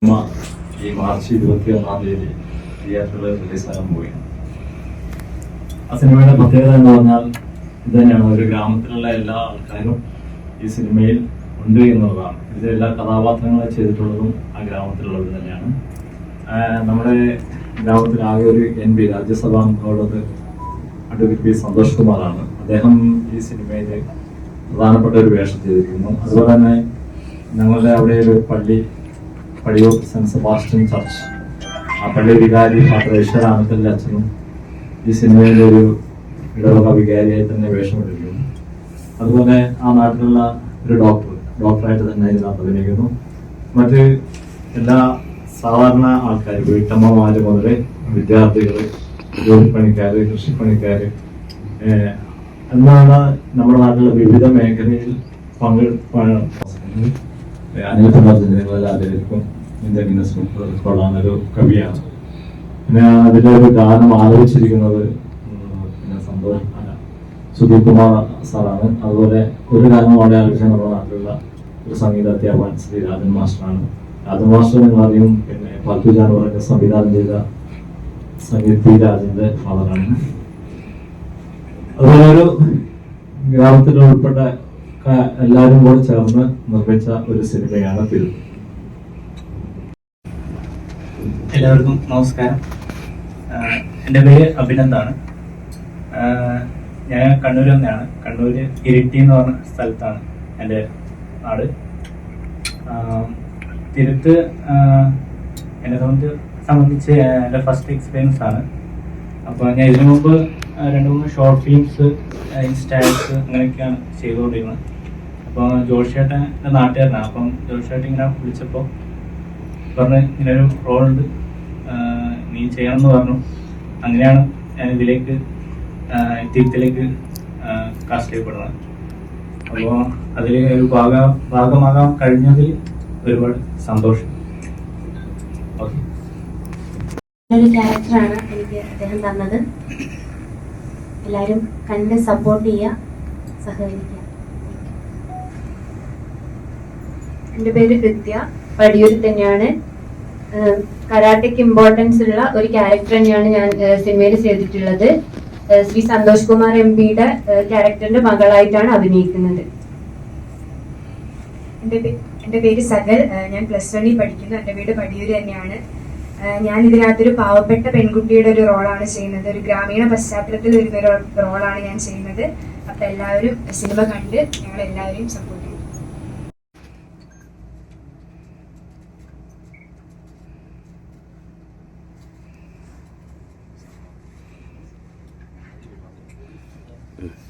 ഈ മാർച്ച് 21-ാം തീയതി തിയേറ്ററിൽ റിലീസാകാൻ പോവുകയാണ്. ആ സിനിമയുടെ പ്രത്യേകത എന്ന് പറഞ്ഞാൽ ഇത് തന്നെയാണ്. ഒരു ഗ്രാമത്തിലുള്ള എല്ലാ ആൾക്കാരും ഈ സിനിമയിൽ ഉണ്ട് എന്നുള്ളതാണ്. ഇതിലെ എല്ലാ കഥാപാത്രങ്ങളെ ചെയ്തിട്ടുള്ളതും ആ ഗ്രാമത്തിലുള്ളത് തന്നെയാണ്. നമ്മുടെ ഗ്രാമത്തിൽ ആകെ ഒരു MP രാജ്യസഭാ അംഗമുള്ളത് അഡ്വക്കേറ്റ് പി സന്തോഷ് കുമാറാണ്. അദ്ദേഹം ഈ സിനിമയിൽ പ്രധാനപ്പെട്ട ഒരു വേഷം ചെയ്തിരിക്കുന്നു. അതുപോലെ തന്നെ ഞങ്ങളുടെ അവിടെ ഒരു പടിയൂർ സെന്റ് സെബാസ്റ്റ്യൻ ചർച്ച്, ആ പള്ളി വികാരി ഫാദർ ഈശ്വരാനന്ദന്റെ അച്ഛനും ഈ സിനിമയിലെ ഒരു ഇടവക വികാരിയായി തന്നെ വേഷമിട്ടിരിക്കുന്നു. അതുപോലെ ആ നാട്ടിലുള്ള ഒരു ഡോക്ടറായിട്ട് തന്നെ ഇതിനകത്ത് അഭിനയിക്കുന്നു. മറ്റ് എല്ലാ സാധാരണ ആൾക്കാർ, വീട്ടമ്മമാര് മുതൽ വിദ്യാർത്ഥികള്, ജോലിപ്പണിക്കാര്, കൃഷിപ്പണിക്കാര് എന്നാണ് നമ്മുടെ നാട്ടിലെ വിവിധ മേഖലയിൽ നിങ്ങളെല്ലാവരും ഇന്ത്യൻ ഗിന്നസ് ബുക്ക് റെക്കോർഡാണ്. കവിയാണ്. പിന്നെ അതിലെ ഒരു ഗാനം ആലോചിച്ചിരിക്കുന്നത് സന്തോഷ് സുധീപ് കുമാർ സാറാണ്. അതുപോലെ ഒരു ഗാനം അവിടെ ആലോചിച്ച നമ്മുടെ നാട്ടിലുള്ള ഒരു സംഗീത അധ്യാപകൻ ശ്രീ രാജൻ മാസ്റ്ററാണ്. രാജൻ മാസ്റ്റർ നിങ്ങൾ അറിയും. പിന്നെ പാൽത്തുജാൻ പറഞ്ഞ സംവിധാനം ചെയ്ത സംഗീത് പി രാജന്റെ ഫാദറാണ്. അതുപോലെ ഒരു ഗ്രാമത്തിൽ ഉൾപ്പെട്ട എല്ലാവരും കൂടെ ചേർന്ന് നിർമ്മിച്ച ഒരു സിനിമയാണ് തിരു. എല്ലാവർക്കും നമസ്കാരം. എൻ്റെ പേര് അഭിനന്ദാണ്. ഞാൻ കണ്ണൂരിൽ തന്നെയാണ്. കണ്ണൂര് ഇരിട്ടി എന്ന് പറഞ്ഞ സ്ഥലത്താണ് എൻ്റെ നാട്. തിരുത്ത് എന്നെ സംബന്ധിച്ച് എൻ്റെ ഫസ്റ്റ് എക്സ്പീരിയൻസ് ആണ്. അപ്പോൾ ഞാൻ ഇതിനു മുമ്പ് 2-3 ഷോർട്ട് ഫിലിംസ്, ഇൻസ്റ്റാഗ്രാംസ് അങ്ങനെയൊക്കെയാണ് ചെയ്തുകൊണ്ടിരുന്നത്. അപ്പോൾ ജോഷേട്ടൻ എൻ്റെ നാട്ടുകാരനാണ്. അപ്പം ജോഷേട്ടൻ ഇങ്ങനെ വിളിച്ചപ്പോൾ പറഞ്ഞ് ഇങ്ങനൊരു റോളുണ്ട്, നീ ചെയ്യണമെന്ന് പറഞ്ഞു. അങ്ങനെയാണ് ഞാൻ ഇതിലേക്ക് തിരുത്തിലേക്ക് കാസ്റ്റ് ചെയ്യപ്പെടുന്നത്. അപ്പോൾ അതിൽ ഒരു ഭാഗമാകാൻ കഴിഞ്ഞതിൽ ഒരുപാട് സന്തോഷം. ഓക്കെ. ഒരു ക്യാരക്ടറാണ് എനിക്ക് അദ്ദേഹം തന്നത്. എല്ലാവരും കണ്ട് സപ്പോർട്ട് ചെയ്യുക, സഹകരിക്കുക. എൻ്റെ പേര് കൃത്യ, പടിയൂരിൽ തന്നെയാണ്. കരാട്ടയ്ക്ക് ഇമ്പോർട്ടൻസ് ഉള്ള ഒരു ക്യാരക്ടർ തന്നെയാണ് ഞാൻ സിനിമയിൽ ചെയ്തിട്ടുള്ളത്. ശ്രീ സന്തോഷ് കുമാർ MP-യുടെ ക്യാരക്ടറിന്റെ മകളായിട്ടാണ് അഭിനയിക്കുന്നത്. എൻ്റെ പേര് സകൽ, ഞാൻ +1 പഠിക്കുന്നു. എൻ്റെ വീട് പടിയൂര് തന്നെയാണ്. ഞാൻ ഇതിനകത്തൊരു പാവപ്പെട്ട പെൺകുട്ടിയുടെ ഒരു റോളാണ് ചെയ്യുന്നത്. ഒരു ഗ്രാമീണ പശ്ചാത്തലത്തിൽ വരുന്ന ഒരു റോളാണ് ഞാൻ ചെയ്യുന്നത്. അപ്പൊ എല്ലാവരും സിനിമ കണ്ട് ഞങ്ങൾ എല്ലാവരെയും സപ്പോർട്ട് ചെയ്യും. Yeah.